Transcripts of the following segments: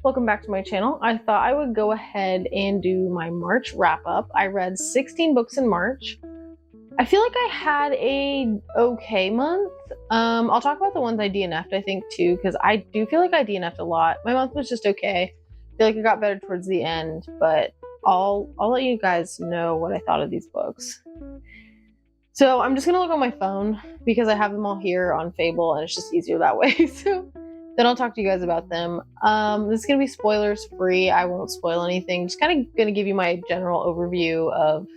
Welcome back to my channel. I thought I would go ahead and do my March wrap up. I read 16 books in March. I feel like I had a okay month. I'll talk about the ones I DNF'd, I think, too, because I do feel like I DNF'd a lot. My month was just okay. I feel like it got better towards the end, but I'll let you guys know what I thought of these books. So I'm just gonna look on my phone because I have them all here on Fable and it's just easier that way. So then I'll talk to you guys about them. This is gonna be spoilers free. I won't spoil anything. Just kind of gonna give you my general overview of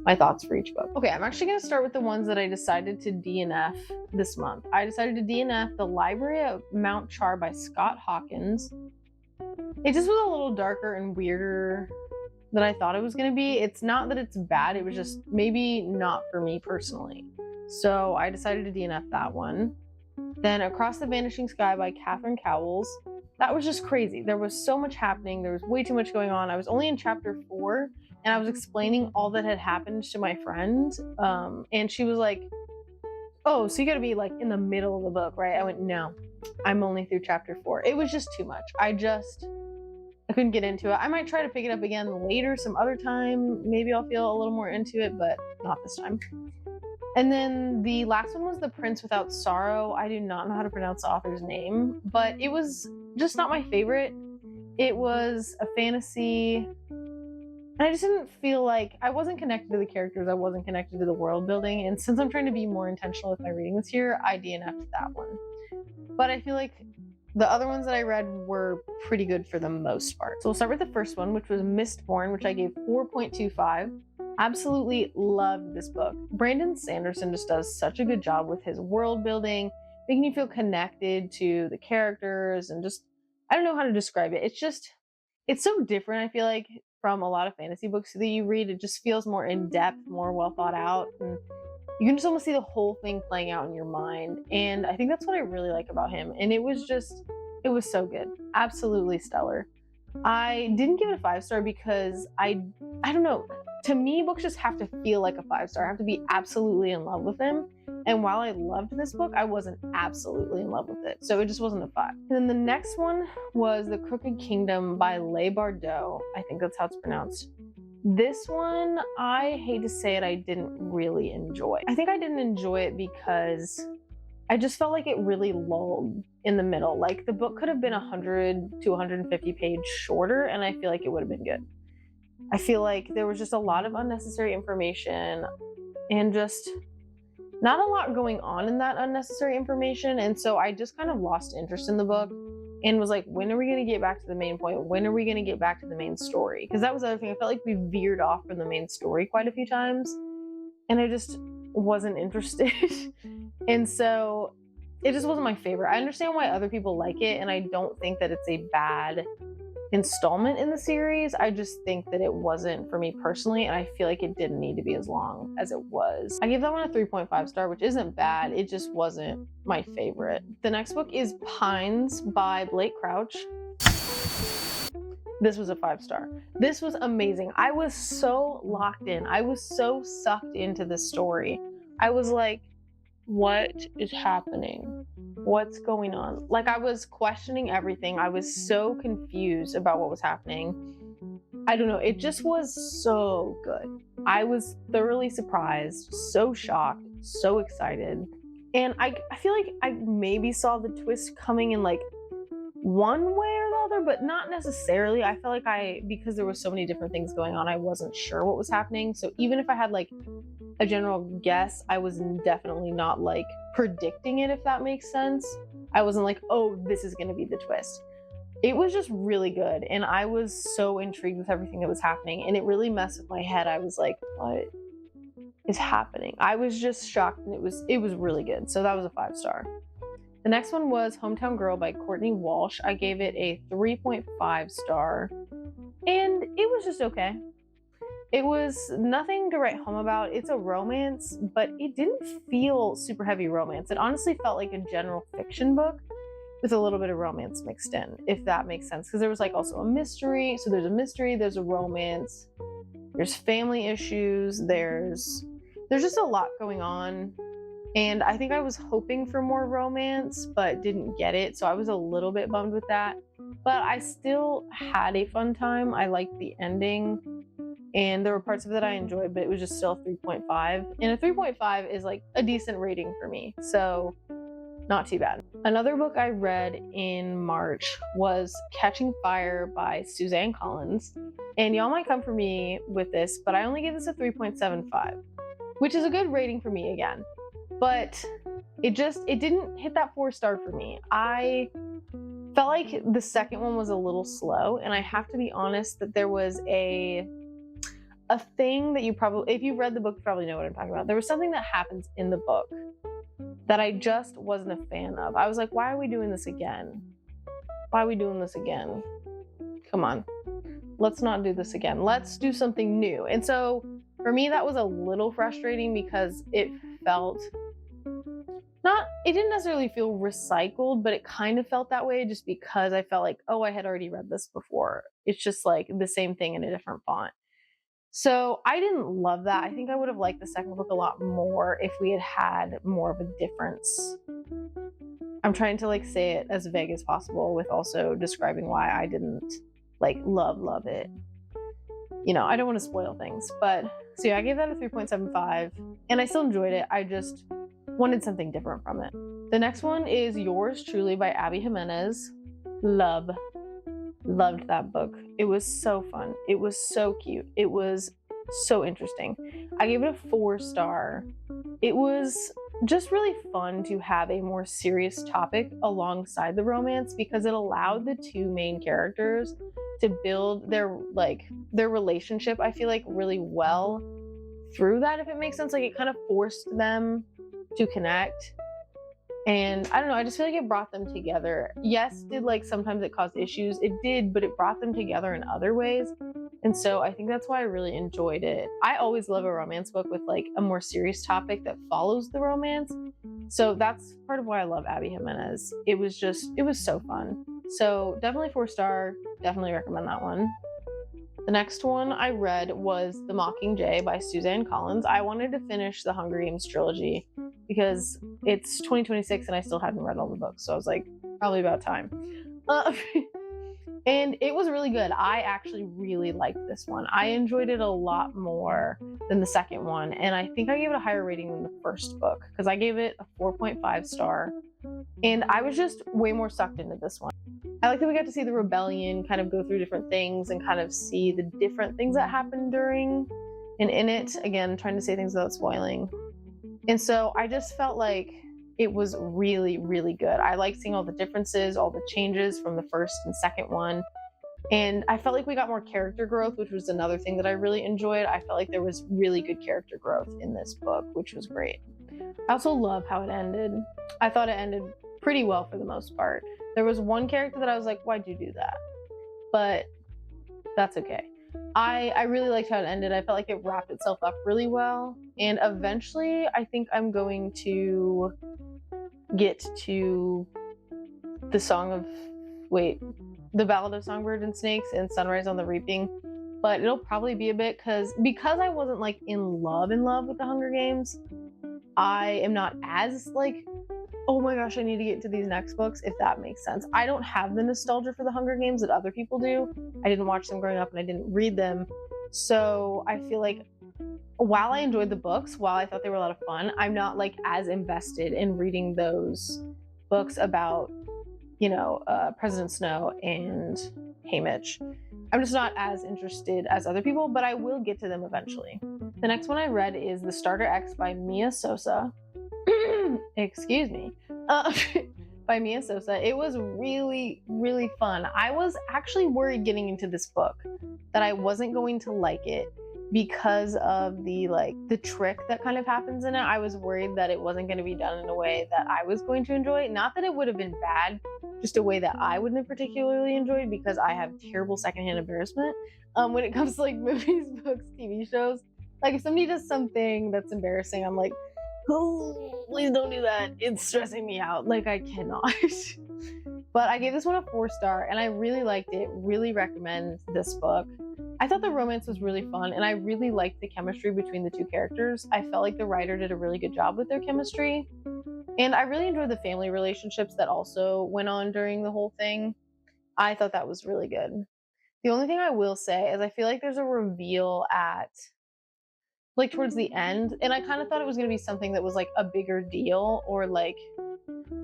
my thoughts for each book. Okay, I'm actually gonna start with the ones that I decided to DNF this month. I decided to DNF The Library of Mount Char by Scott Hawkins. It just was a little darker and weirder than I thought it was going to be. It's not that it's bad, it was just maybe not for me personally. So I decided to DNF that one. Then Across the Vanishing Sky by Catherine Cowles. That was just crazy. There was so much happening. There was way too much going on. I was only in chapter 4 and I was explaining all that had happened to my friend. And she was like, oh, so you gotta be like in the middle of the book, right? I went, no, I'm only through chapter 4. It was just too much. I couldn't get into it. I might try to pick it up again later, some other time. Maybe I'll feel a little more into it, but not this time. And then the last one was The Prince Without Sorrow. I do not know how to pronounce the author's name, but it was just not my favorite. It was a fantasy, and I just didn't feel like I wasn't connected to the characters. I wasn't connected to the world building. And since I'm trying to be more intentional with my reading this year, I DNF'd that one. But I feel like the other ones that I read were pretty good for the most part. So we'll start with the first one, which was Mistborn, which I gave 4.25. Absolutely loved this book. Brandon Sanderson just does such a good job with his world building, making you feel connected to the characters, and just, I don't know how to describe it. It's so different, I feel like, from a lot of fantasy books that you read. It just feels more in-depth, more well thought out, and you can just almost see the whole thing playing out in your mind. And I think that's what I really like about him. And it was so good. Absolutely stellar. I didn't give it a 5-star because I don't know. To me, books just have to feel like a 5-star. I have to be absolutely in love with them. And while I loved this book, I wasn't absolutely in love with it. So it just wasn't a 5. And then the next one was The Crooked Kingdom by Leigh Bardugo. I think that's how it's pronounced. This one, I hate to say it, I didn't really enjoy. I think I didn't enjoy it because I just felt like it really lulled in the middle. Like, the book could have been 100 to 150 pages shorter, and I feel like it would have been good. I feel like there was just a lot of unnecessary information and just not a lot going on in that unnecessary information. And so I just kind of lost interest in the book and was like, when are we going to get back to the main point? When are we going to get back to the main story? Because that was the other thing. I felt like we veered off from the main story quite a few times, and I just wasn't interested. And so it just wasn't my favorite. I understand why other people like it, and I don't think that it's a bad installment in the series. I just think that it wasn't for me personally, and I feel like it didn't need to be as long as it was. I gave that one a 3.5 star, which isn't bad. It just wasn't my favorite. The next book is Pines by Blake Crouch. This was a 5-star. This was amazing. I was so locked in. I was so sucked into this story. I was like, what is happening? What's going on? Like, I was questioning everything. I was so confused about what was happening. I don't know. It just was so good. I was thoroughly surprised, so shocked, so excited. And I feel like I maybe saw the twist coming in like one way or the other, but not necessarily. I felt like because there was so many different things going on, I wasn't sure what was happening. So even if I had like a general guess, I was definitely not like predicting it, if that makes sense. I wasn't like, oh, this is going to be the twist. It was just really good, and I was so intrigued with everything that was happening, and it really messed with my head. I was like, what is happening? I was just shocked, and it was really good. So that was a 5-star. The next one was Hometown Girl by Courtney Walsh. I gave it a 3.5 star, and it was just okay. It was nothing to write home about. It's a romance, but it didn't feel super heavy romance. It honestly felt like a general fiction book with a little bit of romance mixed in, if that makes sense. Because there was like also a mystery. So there's a mystery, there's a romance, there's family issues, there's just a lot going on. And I think I was hoping for more romance, but didn't get it. So I was a little bit bummed with that. but I still had a fun time. I liked the ending, and there were parts of it that I enjoyed, but it was just still 3.5. And a 3.5 is like a decent rating for me, so not too bad. Another book I read in March was Catching Fire by Suzanne Collins. And y'all might come for me with this, but I only gave this a 3.75, which is a good rating for me again. But it didn't hit that 4-star for me. I felt like the second one was a little slow, and I have to be honest that there was a thing that you probably, if you've read the book, you probably know what I'm talking about. There was something that happens in the book that I just wasn't a fan of. I was like, why are we doing this again? Why are we doing this again? Come on. Let's not do this again. Let's do something new. And so for me, that was a little frustrating because it felt it didn't necessarily feel recycled, but it kind of felt that way just because I felt like, oh, I had already read this before. It's just like the same thing in a different font. So I didn't love that. I think I would have liked the second book a lot more if we had had more of a difference. I'm trying to like say it as vague as possible with also describing why I didn't like love it. You know, I don't want to spoil things, but so yeah, I gave that a 3.75 and I still enjoyed it. I just wanted something different from it. The next one is Yours Truly by Abby Jimenez. Loved that book. It was so fun. It was so cute. It was so interesting. I gave it a 4-star. It was just really fun to have a more serious topic alongside the romance because it allowed the two main characters to build their relationship, I feel like, really well through that, if it makes sense. Like, it kind of forced them to connect. And I don't know, I just feel like it brought them together. Yes, did like sometimes it caused issues? It did, but it brought them together in other ways. And so I think that's why I really enjoyed it. I always love a romance book with like a more serious topic that follows the romance. So that's part of why I love Abby Jimenez. It was so fun. So definitely 4-star, definitely recommend that one. The next one I read was The Mockingjay by Suzanne Collins. I wanted to finish the Hunger Games trilogy because it's 2026 and I still hadn't read all the books. So I was like, probably about time. And it was really good. I actually really liked this one. I enjoyed it a lot more than the second one. And I think I gave it a higher rating than the first book because I gave it a 4.5 star. And I was just way more sucked into this one. I like that we got to see the rebellion kind of go through different things and kind of see the different things that happened during and in it. Again, trying to say things without spoiling. And so I just felt like it was really, really good. I like seeing all the differences, all the changes from the first and second one. And I felt like we got more character growth, which was another thing that I really enjoyed. I felt like there was really good character growth in this book, which was great. I also love how it ended. I thought it ended pretty well for the most part. There was one character that I was like, why'd you do that? But that's okay. I really liked how it ended. I felt like it wrapped itself up really well. And eventually, I think I'm going to get to the Ballad of Songbirds and Snakes and Sunrise on the Reaping. But it'll probably be a bit because I wasn't like in love with the Hunger Games. I am not as like, oh my gosh, I need to get into these next books, if that makes sense. I don't have the nostalgia for the Hunger Games that other people do. I didn't watch them growing up and I didn't read them. So I feel like while I enjoyed the books, while I thought they were a lot of fun, I'm not like as invested in reading those books about, President Snow and Haymitch. I'm just not as interested as other people, but I will get to them eventually. The next one I read is The Starter X by Mia Sosa. Excuse me. By Mia Sosa. It was really, really fun. I was actually worried getting into this book that I wasn't going to like it because of the trick that kind of happens in it. I was worried that it wasn't going to be done in a way that I was going to enjoy. Not that it would have been bad, just a way that I wouldn't have particularly enjoyed because I have terrible secondhand embarrassment when it comes to like movies, books, TV shows. Like if somebody does something that's embarrassing, I'm like, oh, please don't do that. It's stressing me out. Like I cannot. But I gave this one a 4-star and I really liked it. Really recommend this book. I thought the romance was really fun and I really liked the chemistry between the two characters. I felt like the writer did a really good job with their chemistry. And I really enjoyed the family relationships that also went on during the whole thing. I thought that was really good. The only thing I will say is I feel like there's a reveal at like towards the end, and I kind of thought it was going to be something that was like a bigger deal or like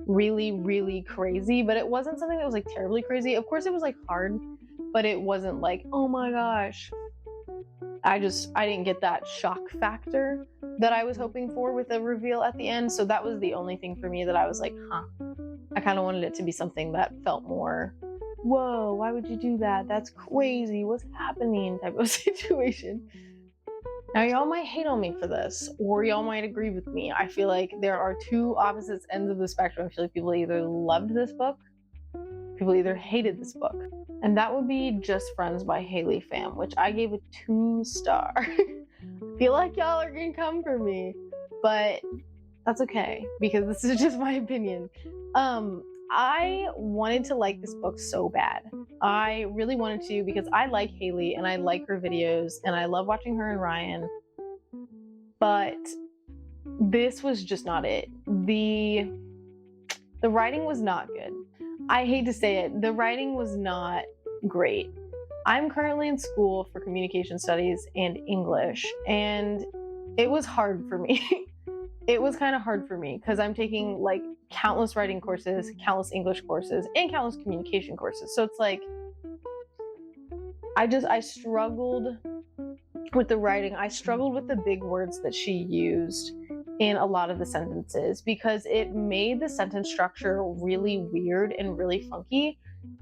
really, really crazy, but it wasn't something that was like terribly crazy. Of course, it was like hard, but it wasn't like, oh my gosh. I didn't get that shock factor that I was hoping for with the reveal at the end. So that was the only thing for me that I was like, huh. I kind of wanted it to be something that felt more, whoa, why would you do that? That's crazy. What's happening? Type of situation. Now, y'all might hate on me for this, or y'all might agree with me. I feel like there are two opposite ends of the spectrum. I feel like people either loved this book, people either hated this book. And that would be Just Friends by Haley Pham, which I gave a 2-star. I feel like y'all are gonna come for me, but that's okay, because this is just my opinion. I wanted to like this book so bad. I really wanted to, because I like Haley and I like her videos and I love watching her and Ryan. But this was just not it. The writing was not good. I hate to say it, the writing was not great. I'm currently in school for communication studies and English, and it was hard for me. It was kind of hard for me because I'm taking like countless writing courses, countless English courses, and countless communication courses. So it's like, I struggled with the writing. I struggled with the big words that she used in a lot of the sentences because it made the sentence structure really weird and really funky.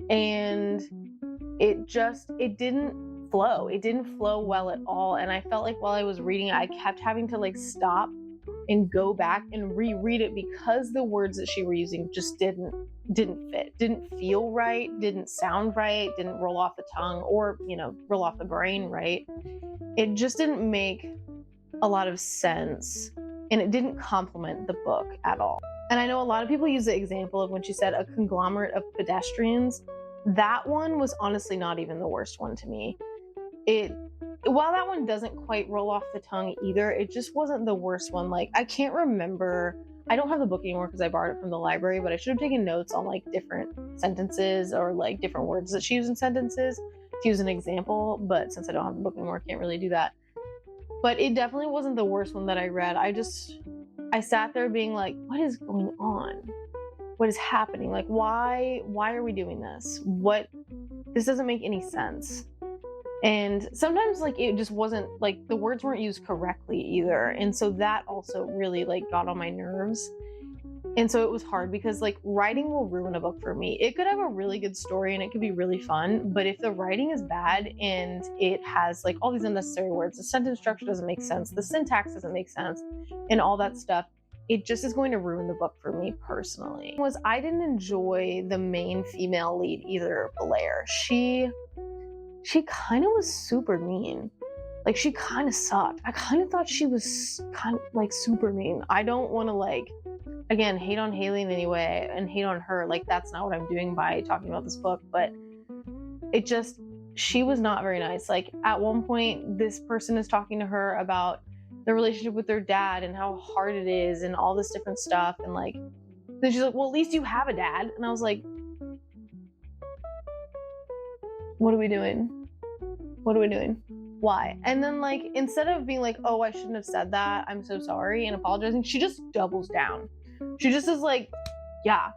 And it didn't flow. It didn't flow well at all. And I felt like while I was reading it, I kept having to like stop and go back and reread it because the words that she were using just didn't fit, didn't feel right, didn't sound right, didn't roll off the tongue or, roll off the brain right. It just didn't make a lot of sense, and it didn't complement the book at all. And I know a lot of people use the example of when she said a conglomerate of pedestrians. That one was honestly not even the worst one to me. While that one doesn't quite roll off the tongue either, it just wasn't the worst one. Like, I can't remember. I don't have the book anymore because I borrowed it from the library, but I should have taken notes on like different sentences or like different words that she used in sentences to use an example. But since I don't have the book anymore, I can't really do that. But it definitely wasn't the worst one that I read. I sat there being like, what is going on? What is happening? Like, why are we doing this? This doesn't make any sense. And sometimes like it just wasn't like the words weren't used correctly either. And so that also really like got on my nerves. And so it was hard because like writing will ruin a book for me. It could have a really good story and it could be really fun, but if the writing is bad and it has like all these unnecessary words, the sentence structure doesn't make sense, the syntax doesn't make sense, and all that stuff, it just is going to ruin the book for me personally. I didn't enjoy the main female lead either, Blair. She kind of was super mean. Like, she kind of sucked. I kind of thought she was kind of like super mean. I don't want to like, again, hate on Haley in any way and hate on her. Like, that's not what I'm doing by talking about this book, but she was not very nice. Like, at one point, this person is talking to her about the relationship with their dad and how hard it is and all this different stuff. And like, then she's like, well, at least you have a dad. And I was like, what are we doing? What are we doing? Why? And then like, instead of being like, oh, I shouldn't have said that, I'm so sorry, and apologizing, she just doubles down. She just is like, yeah.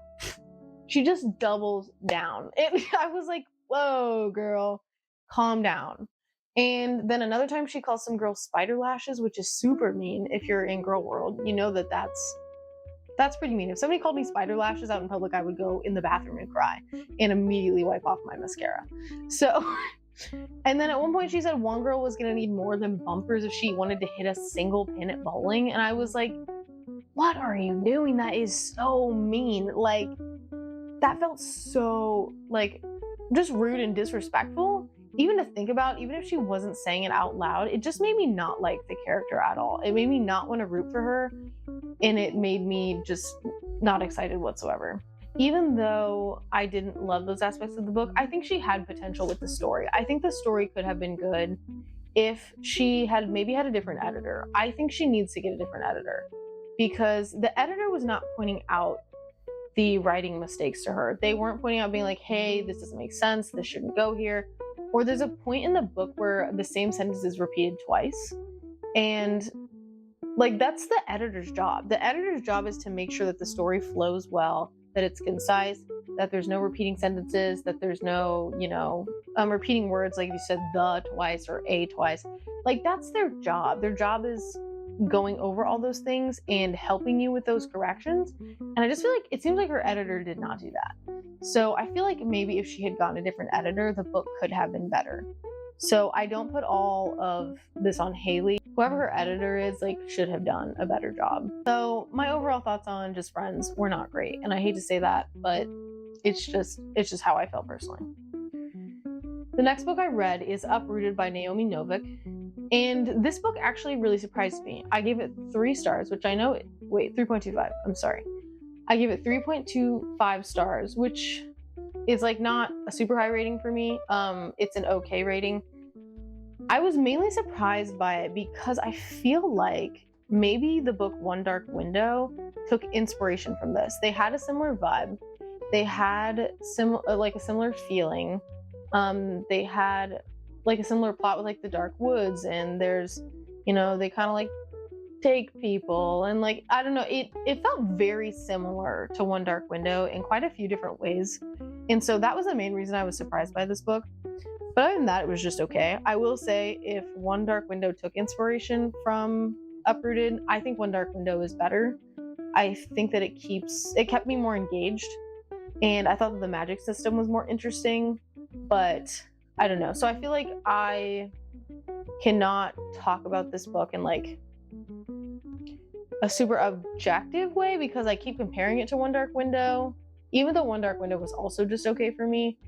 She just doubles down. I was like, whoa, girl, calm down. And then another time she calls some girl spider lashes, which is super mean. If you're in girl world, you know that's pretty mean. If somebody called me spider lashes out in public, I would go in the bathroom and cry and immediately wipe off my mascara. So, and then at one point she said one girl was gonna need more than bumpers if she wanted to hit a single pin at bowling. And I was like, what are you doing? That is so mean. Like, that felt so like just rude and disrespectful. Even to think about, even if she wasn't saying it out loud, it just made me not like the character at all. It made me not want to root for her, and it made me just not excited whatsoever. Even though I didn't love those aspects of the book, I think she had potential with the story. I think the story could have been good if she had maybe had a different editor. I think she needs to get a different editor because the editor was not pointing out the writing mistakes to her. They weren't pointing out being like, hey, this doesn't make sense, this shouldn't go here. Or there's a point in the book where the same sentence is repeated twice. And like, that's the editor's job. The editor's job is to make sure that the story flows well, that it's concise, that there's no repeating sentences, that there's no, repeating words, like you said, the twice or a twice. Like, that's their job. Their job is going over all those things and helping you with those corrections. And I just feel like it seems like her editor did not do that. So I feel like maybe if she had gotten a different editor, the book could have been better. So I don't put all of this on Haley. Whoever her editor is, like, should have done a better job. So my overall thoughts on Just Friends were not great. And I hate to say that, but it's just how I felt personally. The next book I read is Uprooted by Naomi Novik. And this book actually really surprised me. I gave it 3 stars, which I know, 3.25, I'm sorry. I gave it 3.25 stars, which is like not a super high rating for me. It's an okay rating. I was mainly surprised by it because I feel like maybe the book One Dark Window took inspiration from this. They had a similar vibe. They had a similar feeling. They had like a similar plot with like the dark woods, and there's, they kind of like take people, and like, I don't know, it felt very similar to One Dark Window in quite a few different ways. And so that was the main reason I was surprised by this book. But other than that, it was just okay. I will say, if One Dark Window took inspiration from Uprooted, I think One Dark Window is better. I think that it kept me more engaged, and I thought that the magic system was more interesting, but I don't know. So I feel like I cannot talk about this book in like a super objective way because I keep comparing it to One Dark Window. Even though One Dark Window was also just okay for me,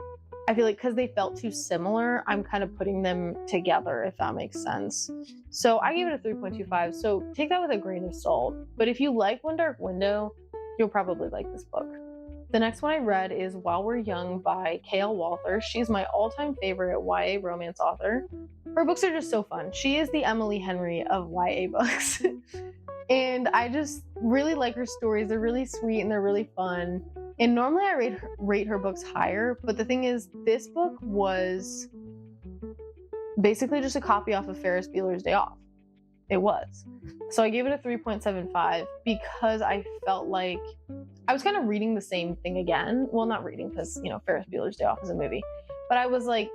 I feel like because they felt too similar, I'm kind of putting them together, if that makes sense. So I gave it a 3.25, so take that with a grain of salt. But if you like One Dark Window, you'll probably like this book. The next one I read is While We're Young by K.L. Walther. She's my all-time favorite YA romance author. Her books are just so fun. She is the Emily Henry of YA books. And I just really like her stories. They're really sweet and they're really fun. And normally I rate her books higher, but the thing is, this book was basically just a copy off of Ferris Bueller's Day Off. It was. So I gave it a 3.75 because I felt like I was kind of reading the same thing again. Well, not reading because, Ferris Bueller's Day Off is a movie. But I was like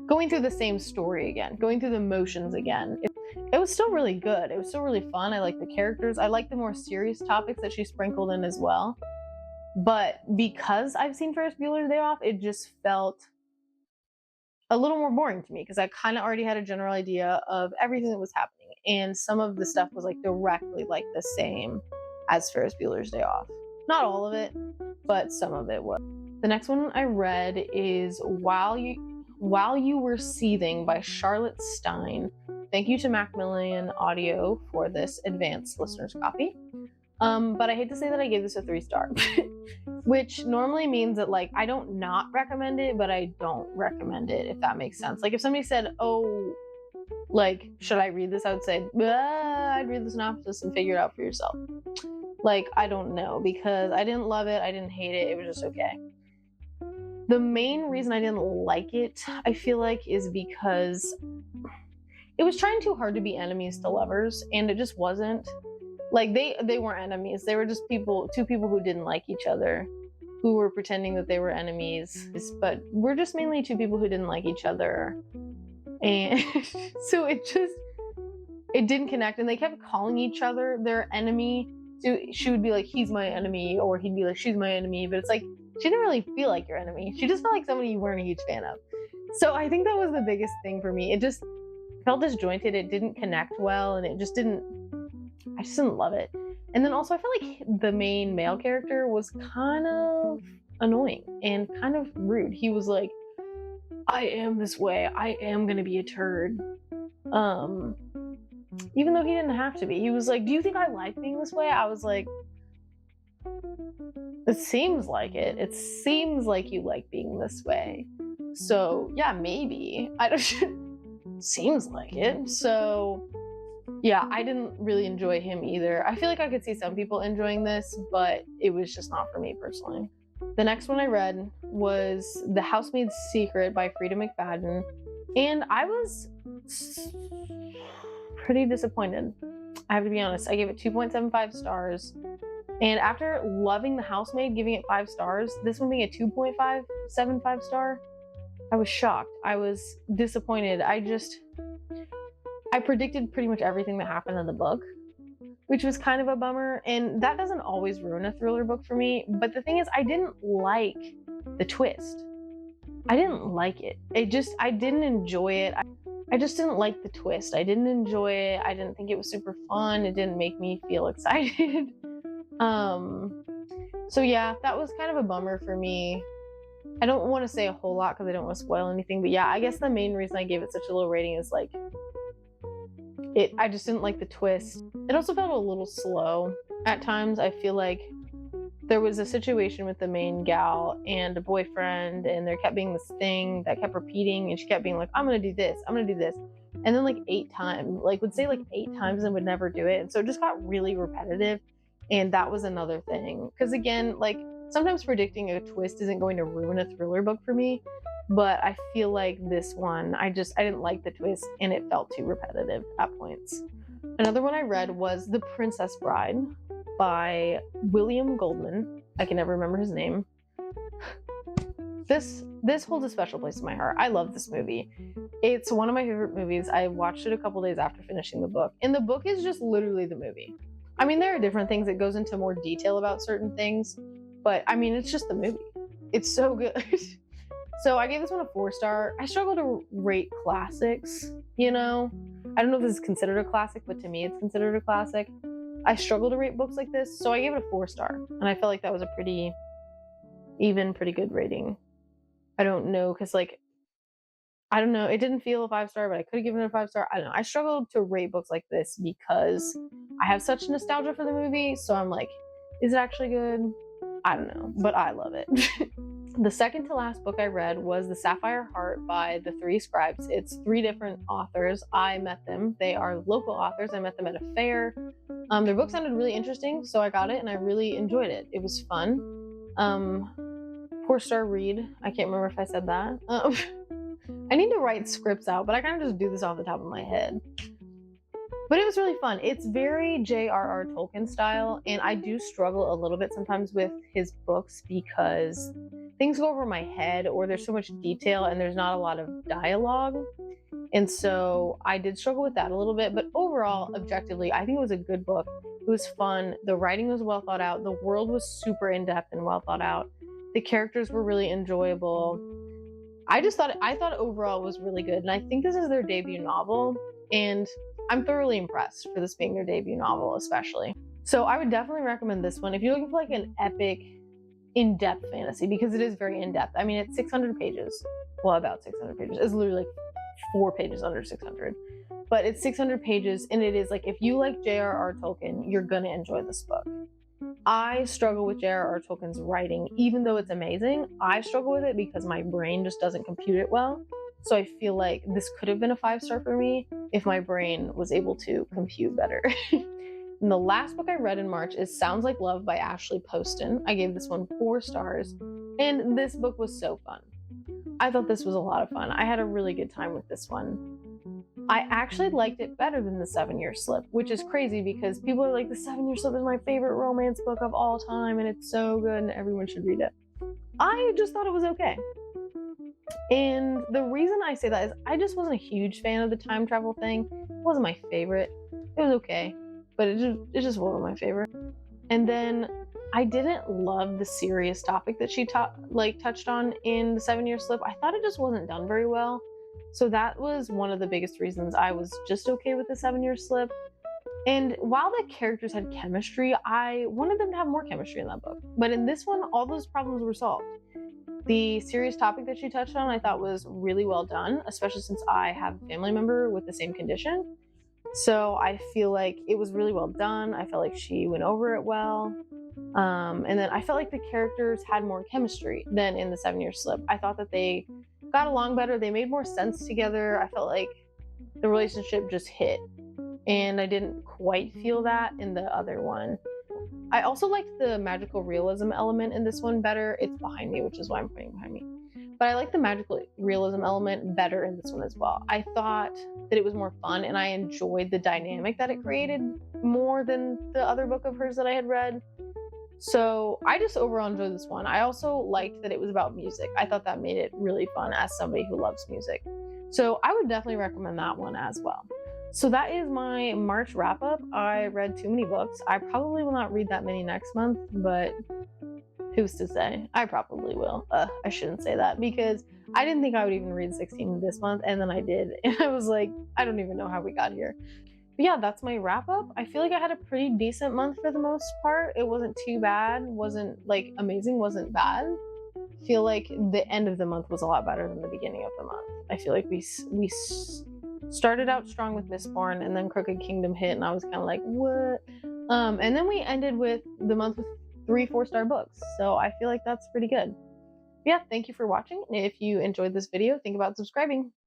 going through the same story again, going through the motions again. It was still really good. It was still really fun. I like the characters. I like the more serious topics that she sprinkled in as well. But because I've seen Ferris Bueller's Day Off, it just felt a little more boring to me because I kind of already had a general idea of everything that was happening. And some of the stuff was like directly like the same as Ferris Bueller's Day Off. Not all of it, but some of it was. The next one I read is While You Were Seething by Charlotte Stein. Thank you to Macmillan Audio for this advanced listener's copy. But I hate to say that I gave this a 3-star, which normally means that like I don't not recommend it, but I don't recommend it, if that makes sense. Like if somebody said, oh, like, should I read this? I would say, I'd read the synopsis and figure it out for yourself. Like, I don't know, because I didn't love it. I didn't hate it. It was just okay. The main reason I didn't like it, I feel like, is because it was trying too hard to be enemies to lovers, and it just wasn't. Like, they weren't enemies. They were just two people who didn't like each other, who were pretending that they were enemies. But we're just mainly two people who didn't like each other. And so it didn't connect. And they kept calling each other their enemy. So she would be like, he's my enemy, or he'd be like, she's my enemy. But it's like, she didn't really feel like your enemy. She just felt like somebody you weren't a huge fan of. So I think that was the biggest thing for me. It just felt disjointed. It didn't connect well, and I just didn't love it. And then also I feel like the main male character was kind of annoying and kind of rude. He was like, I am this way. I am gonna be a turd. Even though he didn't have to be. He was like, do you think I like being this way? I was like, it seems like it. It seems like you like being this way. So yeah, maybe. I don't. Seems like it. So Yeah, I didn't really enjoy him either. I feel like I could see some people enjoying this, but it was just not for me personally. The next one I read was The Housemaid's Secret by Frida McFadden, and I was pretty disappointed. I have to be honest. I gave it 2.75 stars. And after loving The Housemaid, giving it 5 stars, this one being a 2.575 star, I was shocked. I was disappointed. I predicted pretty much everything that happened in the book, which was kind of a bummer. And that doesn't always ruin a thriller book for me. But the thing is, I didn't like the twist. I didn't like it. I didn't enjoy it. I just didn't like the twist. I didn't enjoy it. I didn't think it was super fun. It didn't make me feel excited. So yeah, that was kind of a bummer for me. I don't want to say a whole lot because I don't want to spoil anything, but yeah, I guess the main reason I gave it such a low rating is like, I just didn't like the twist. It also felt a little slow at times. I feel like there was a situation with the main gal and a boyfriend, and there kept being this thing that kept repeating, and she kept being like, I'm gonna do this, I'm gonna do this. And then like 8 times, would say like 8 times and would never do it. And so it just got really repetitive. And that was another thing. Because again, like sometimes predicting a twist isn't going to ruin a thriller book for me. But I feel like this one, I didn't like the twist and it felt too repetitive at points. Another one I read was The Princess Bride by William Goldman. I can never remember his name. This holds a special place in my heart. I love this movie. It's one of my favorite movies. I watched it a couple days after finishing the book. And the book is just literally the movie. I mean, there are different things that goes into more detail about certain things, but I mean, it's just the movie. It's so good. So I gave this one a 4-star. I struggle to rate classics, you know? I don't know if this is considered a classic, but to me it's considered a classic. I struggle to rate books like this, so I gave it a 4-star. And I felt like that was a pretty good rating. I don't know, because like, I don't know, it didn't feel a 5-star, but I could have given it a 5-star. I don't know. I struggled to rate books like this because I have such nostalgia for the movie, so I'm like, is it actually good? I don't know, but I love it. The second to last book I read was The Sapphire Heart by The Three Scribes. It's 3 different authors. I met them. They are local authors. I met them at a fair. Their book sounded really interesting, so I got it and I really enjoyed it. It was fun. 4-star read. I can't remember if I said that. I need to write scripts out, but I kind of just do this off the top of my head. But it was really fun. It's very J.R.R. Tolkien style, and I do struggle a little bit sometimes with his books because things go over my head or there's so much detail and there's not a lot of dialogue. And so I did struggle with that a little bit, but overall, objectively, I think it was a good book. It was fun. The writing was well thought out. The world was super in-depth and well thought out. The characters were really enjoyable. I thought overall it was really good. And I think this is their debut novel. And I'm thoroughly impressed for this being their debut novel, especially. So I would definitely recommend this one if you're looking for like an epic, in-depth fantasy, because it is very in-depth. I mean, it's 600 pages. Well, about 600 pages. It's literally like 4 pages under 600. But it's 600 pages, and it is like, if you like J.R.R. Tolkien, you're gonna enjoy this book. I struggle with J.R.R. Tolkien's writing. Even though it's amazing, I struggle with it because my brain just doesn't compute it well. So I feel like this could have been a 5-star for me if my brain was able to compute better. And the last book I read in March is Sounds Like Love by Ashley Poston. I gave this one 4 stars, and this book was so fun. I thought this was a lot of fun. I had a really good time with this one. I actually liked it better than The 7-Year Slip, which is crazy because people are like, The 7-Year Slip is my favorite romance book of all time, and it's so good and everyone should read it. I just thought it was okay. And the reason I say that is I just wasn't a huge fan of the time travel thing. It wasn't my favorite. It was okay, but it just wasn't my favorite. And then I didn't love the serious topic that she touched on in The 7-Year Slip. I thought it just wasn't done very well. So that was one of the biggest reasons I was just okay with The 7-Year Slip. And while the characters had chemistry, I wanted them to have more chemistry in that book. But in this one, all those problems were solved. The serious topic that she touched on, I thought was really well done, especially since I have a family member with the same condition. So I feel like it was really well done. I felt like she went over it well. And then I felt like the characters had more chemistry than in The 7-Year Slip. I thought that they got along better. They made more sense together. I felt like the relationship just hit. and I didn't quite feel that in the other one. I also liked the magical realism element in this one better. It's behind me, which is why I'm putting it behind me. But I like the magical realism element better in this one as well. I thought that it was more fun, and I enjoyed the dynamic that it created more than the other book of hers that I had read. So I just overall enjoyed this one. I also liked that it was about music. I thought that made it really fun as somebody who loves music. So I would definitely recommend that one as well. So that is my March wrap up. I read too many books. I probably will not read that many next month, but who's to say? I probably will. I shouldn't say that because I didn't think I would even read 16 this month, and then I did. And I was like, I don't even know how we got here. But yeah, that's my wrap up. I feel like I had a pretty decent month for the most part. It wasn't too bad, wasn't like amazing, wasn't bad. I feel like the end of the month was a lot better than the beginning of the month. I feel like we started out strong with Mistborn, and then Crooked Kingdom hit, and I was kind of like, what? And then we ended with the month with 3 4-star books. So I feel like that's pretty good. Yeah, thank you for watching. If you enjoyed this video, think about subscribing.